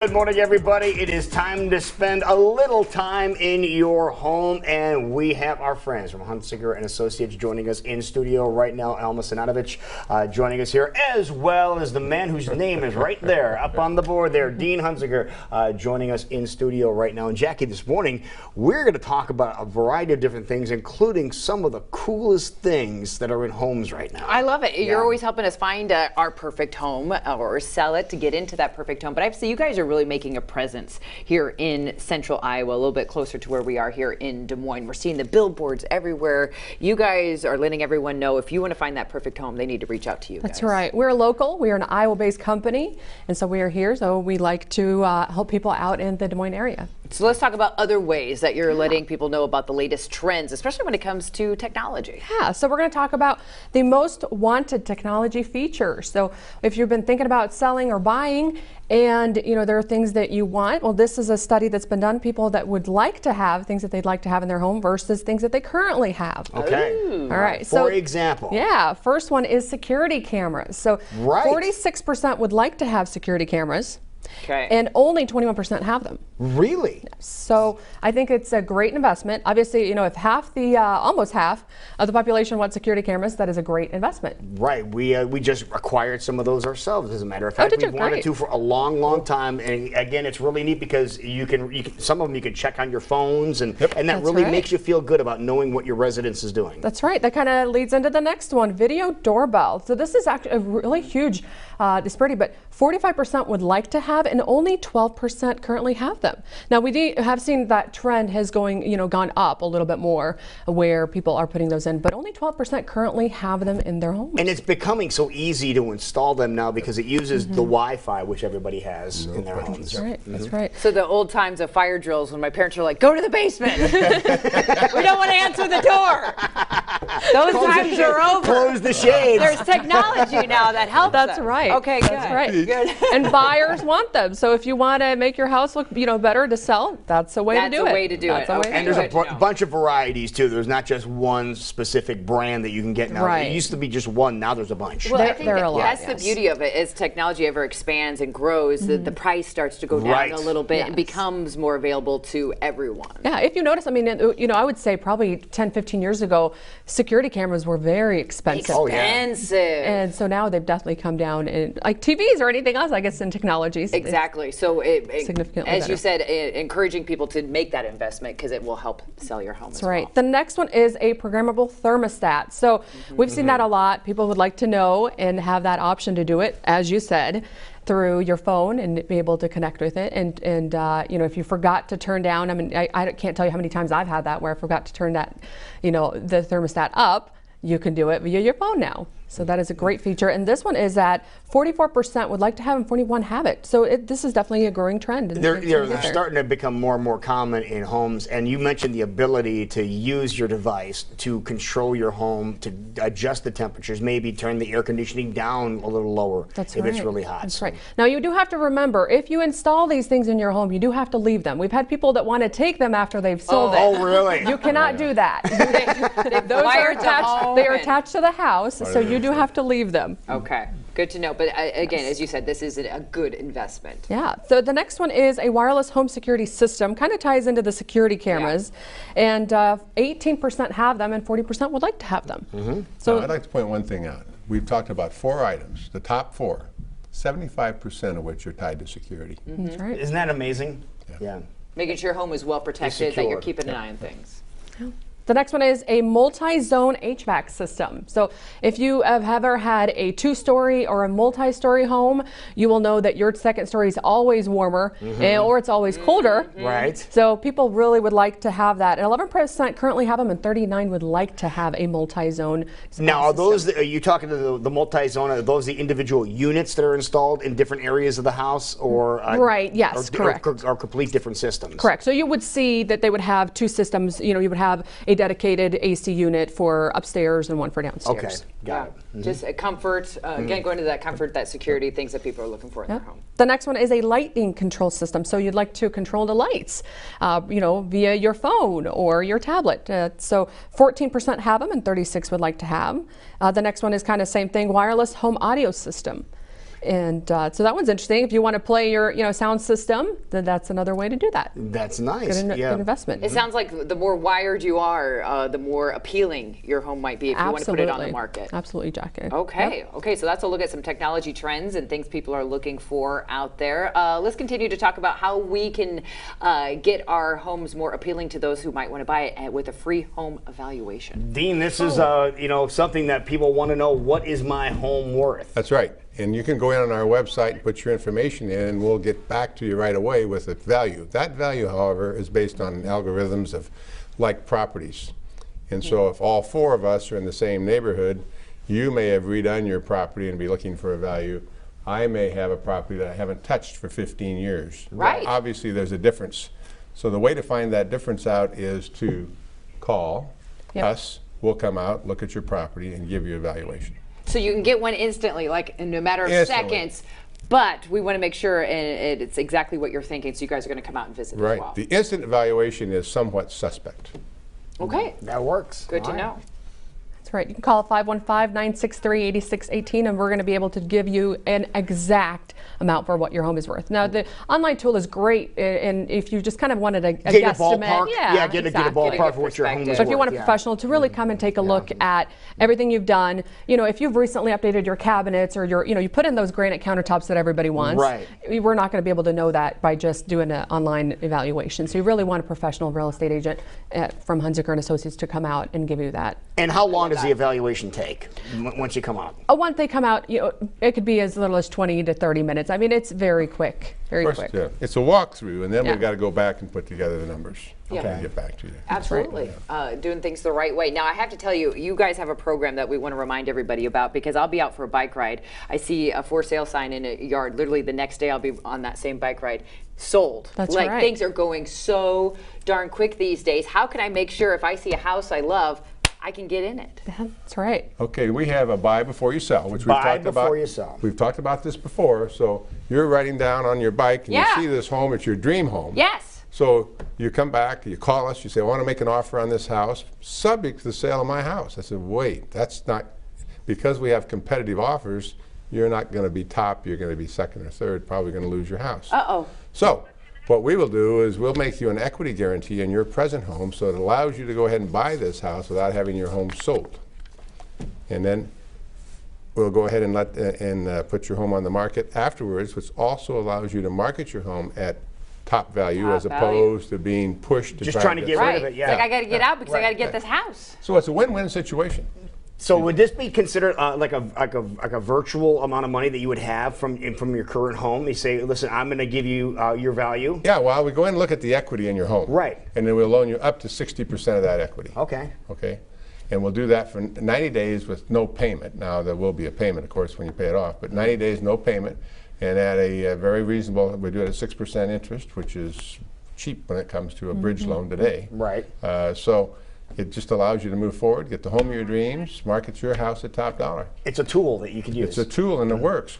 Good morning, everybody. It is time to spend a little time in your home, and we have our friends from Hunkziker and Associates joining us in studio right now. Alma Sinatovich joining us here, as well as the man whose name is right there up on the board there, Dean Hunkziker, joining us in studio right now. And Jackie, this morning we're going to talk about a variety of different things, including some of the coolest things that are in homes right now. I love it. Yeah. You're always helping us find our perfect home or sell it to get into that perfect home. But I have to say, you guys are really making a presence here in central Iowa, a little bit closer to where we are here in Des Moines. We're seeing the billboards everywhere. You guys are letting everyone know if you want to find that perfect home, they need to reach out to you. That's right. We're local. We are an Iowa-based company, and so we are here. So we like to help people out in the Des Moines area. So let's talk about other ways that you're letting people know about the latest trends, especially when it comes to technology. Yeah, so we're going to talk about the most wanted technology features. So if you've been thinking about selling or buying, and there are things that you want, well, this is a study that's been done. People that would like to have things that they'd like to have in their home versus things that they currently have. Okay. Ooh. All right. For example. Yeah. First one is security cameras. So 46% would like to have security cameras. Okay. And only 21% have them. Really? So I think it's a great investment. Obviously, if almost half of the population wants security cameras, that is a great investment. Right. We just acquired some of those ourselves, as a matter of fact. We've wanted to for a long time. And again, it's really neat because you can some of them you can check on your phones, and that really makes you feel good about knowing what your residence is doing. That's right. That kind of leads into the next one, video doorbell. So this is actually a really huge disparity, but 45% would like to have, and only 12% currently have them. Now we have seen that trend has gone up a little bit more, where people are putting those in, but only 12% currently have them in their homes. And it's becoming so easy to install them now because it uses the Wi-Fi, which everybody has in their homes. That's right. That's right. So the old times of fire drills when my parents were like, "Go to the basement. We don't want to answer the door." Those times are over. Close the shades. There's technology now that helps. That's us. right. Okay, good. That's right. Good. And buyers want them. So if you want to make your house look, better to sell, that's a way to do it. That's a way to do it. Okay. And there's a bunch of varieties too. There's not just one specific brand that you can get now. Right. It used to be just one. Now there's a bunch. Well, I think that's the beauty of it. As technology ever expands and grows, the price starts to go down a little bit and becomes more available to everyone. Yeah, if you notice, I would say probably 10, 15 years ago, security cameras were very expensive. Expensive. And so now they've definitely come down in like TVs or anything else, I guess, in technologies. Exactly. So significantly as better. you said, encouraging people to make that investment because it will help sell your home. That's right. The next one is a programmable thermostat. So we've seen that a lot. People would like to know and have that option to do it, as you said, through your phone and be able to connect with it. And if you forgot to turn down, I can't tell you how many times I've had that where I forgot to turn that, the thermostat up. You can do it via your phone now. So that is a great feature. And this one is that 44% would like to have and 41% have it. So this is definitely a growing trend. They're starting to become more and more common in homes. And you mentioned the ability to use your device to control your home, to adjust the temperatures, maybe turn the air conditioning down a little lower if it's really hot. That's right. Now you do have to remember, if you install these things in your home, you do have to leave them. We've had people that want to take them after they've sold it. Oh, really? You cannot do that. Those are attached. They are attached to the house, so you do have to leave them. Okay, good to know. But again, as you said, this is a good investment. Yeah. So the next one is a wireless home security system. Kind of ties into the security cameras, and 18% have them, and 40% would like to have them. So I'd like to point one thing out. We've talked about 4 items, the top 4, 75% of which are tied to security. That's right. Isn't that amazing? Yeah. Making sure your home is well protected, that you're keeping an eye on things. The next one is a multi-zone HVAC system. So if you have ever had a 2-story or a multi-story home, you will know that your second story is always warmer or it's always colder. Right. So people really would like to have that. And 11% currently have them, and 39% would like to have a multi-zone system. Now, are you talking to the multi-zone? Are those the individual units that are installed in different areas of the house, or right? Yes, correct. Or complete different systems? Correct. So you would see that they would have 2 systems. You would have a dedicated AC unit for upstairs and one for downstairs. Okay, got it. Just a comfort, again, going to that comfort, that security, things that people are looking for in their home. The next one is a lighting control system. So you'd like to control the lights, via your phone or your tablet. So 14% have them and 36% would like to have. The next one is kind of same thing, wireless home audio system. And so that one's interesting. If you want to play your sound system, then that's another way to do that. That's nice. Good investment. It sounds like the more wired you are, the more appealing your home might be if you want to put it on the market. Absolutely, Jackie. Okay. Yep. Okay, so that's a look at some technology trends and things people are looking for out there. Let's continue to talk about how we can get our homes more appealing to those who might want to buy it with a free home evaluation. Dean, this is something that people want to know. What is my home worth? That's right. And you can go in on our website and put your information in, and we'll get back to you right away with a value. That value, however, is based on algorithms of like properties. And so if all 4 of us are in the same neighborhood, you may have redone your property and be looking for a value. I may have a property that I haven't touched for 15 years. Right. Obviously, there's a difference. So the way to find that difference out is to call us. We'll come out, look at your property, and give you a valuation. So you can get one instantly, like in a matter of seconds, but we want to make sure it's exactly what you're thinking, so you guys are going to come out and visit as well. The instant evaluation is somewhat suspect. Okay. That works. Good to know. That's right. You can call 515-963-8618, and we're going to be able to give you an exact amount for what your home is worth. Now, the online tool is great, and if you just kind of wanted a get guesstimate, a ballpark, get a ballpark for what your home is worth. So if you want a professional to really come and take a look at everything you've done, if you've recently updated your cabinets or you put in those granite countertops that everybody wants, right. We're not going to be able to know that by just doing an online evaluation. So you really want a professional real estate agent from Hunkziker and Associates to come out and give you that. And how long does the evaluation take once you come out? Once they come out, it could be as little as 20 to 30 minutes. I mean, it's very quick, very quick. Yeah. It's a walkthrough, and then we've got to go back and put together the numbers. Yeah. And get back to you. Absolutely. Doing things the right way. Now, I have to tell you, you guys have a program that we want to remind everybody about, because I'll be out for a bike ride. I see a for sale sign in a yard. Literally the next day I'll be on that same bike ride. Sold. That's like, right. Things are going so darn quick these days. How can I make sure if I see a house I love, I can get in it? That's right. Okay, we have a buy before you sell, which we've talked about. Buy before you sell. We've talked about this before. So you're riding down on your bike and you see this home. It's your dream home. Yes. So you come back, you call us, you say, I want to make an offer on this house, subject to the sale of my house. I said, wait, that's not, because we have competitive offers, you're not going to be top, you're going to be second or third, probably going to lose your house. Uh-oh. So what we will do is we'll make you an equity guarantee in your present home, so it allows you to go ahead and buy this house without having your home sold. And then we'll go ahead and put your home on the market afterwards, which also allows you to market your home at top value as opposed to being pushed to just trying to get rid of it. Yeah. It's like I got to get out because I got to get this house. So it's a win-win situation. So would this be considered like a virtual amount of money that you would have from your current home? You say, listen, I'm going to give you your value. Yeah, well, we go in and look at the equity in your home. Right. And then we'll loan you up to 60% of that equity. Okay. Okay. And we'll do that for 90 days with no payment. Now, there will be a payment, of course, when you pay it off, but 90 days, no payment. And at a very reasonable, we do it at 6% interest, which is cheap when it comes to a bridge loan today. Right. So it just allows you to move forward, get the home of your dreams, market your house at top dollar. It's a tool that you can use. It's a tool and it works.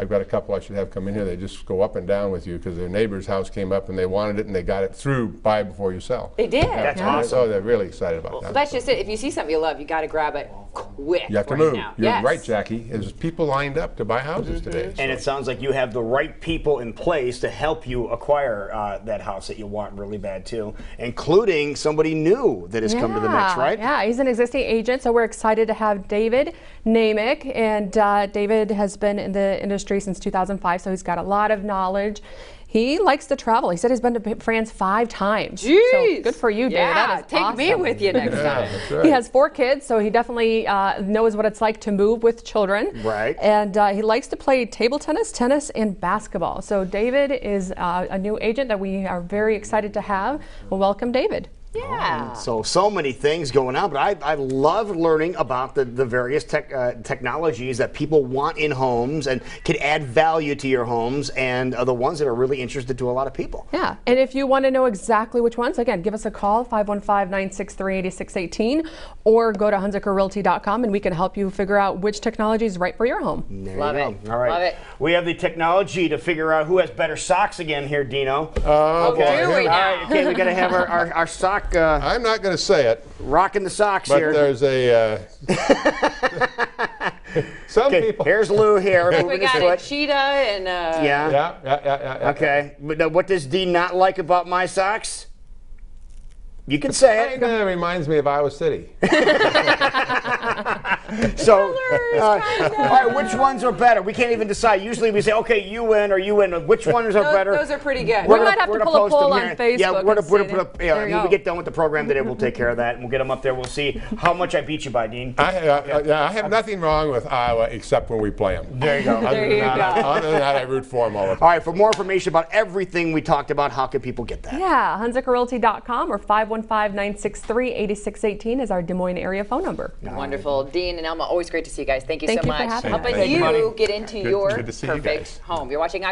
I've got a couple I should have come in here. They just go up and down with you because their neighbor's house came up and they wanted it and they got it through buy before you sell. They did. That's awesome. Oh, they're really excited about that. Well, that's just it. If you see something you love, you got to grab it quick. You have to right move. now. You're right, Jackie. There's people lined up to buy houses today. And it sounds like you have the right people in place to help you acquire that house that you want really bad too, including somebody new that has come to the mix, right? Yeah, he's an existing agent, so we're excited to have David Namick. And David has been in the industry since 2005, so he's got a lot of knowledge. He likes to travel. He said he's been to France 5 times. Jeez. So good for you, David. Yeah, that is take awesome. me with you next time. That's right. He has 4 kids, so he definitely knows what it's like to move with children. Right. And he likes to play table tennis, tennis, and basketball. So David is a new agent that we are very excited to have. Well, welcome, David. Yeah. So many things going on, but I love learning about the various technologies that people want in homes and can add value to your homes, and are the ones that are really interested to a lot of people. Yeah, and if you want to know exactly which ones, again, give us a call, 515-963-8618, or go to hunkzikerrealty.com and we can help you figure out which technology is right for your home. Love it. All right. Love it. We have the technology to figure out who has better socks again here, Dino. Oh, do we All now? right, okay, we got to have our sock I'm not going to say it, rocking the socks but here. there's a Some Okay, people. here's Lou here, We moving his got a foot. cheetah and Yeah. Yeah. Okay. But now what does Dean not like about my socks? You can say it. Kind of reminds me of Iowa City. So, all right, which ones are better? We can't even decide. Usually we say, okay, you win or you win. Which ones are better? those are pretty good. We might have to pull a poll on Facebook. Yeah, we're and gonna say put up. that- Yeah, there you when we go. get done with the program today, we'll take care of that and we'll get them up there. We'll see how much I beat you by, Dean. I have nothing wrong with Iowa except when we play them. There you go. There you go. Other than that, I root for them all the time. All right, for more information about everything we talked about, how can people get that? Yeah, HunzikerRealty.com or 515-963-8618 is our Des Moines area phone number. Wonderful. Dean and Elma, always great to see you guys. Thank you Thank so you for much. having Helping us. you get into your good to see you perfect guys. home. You're watching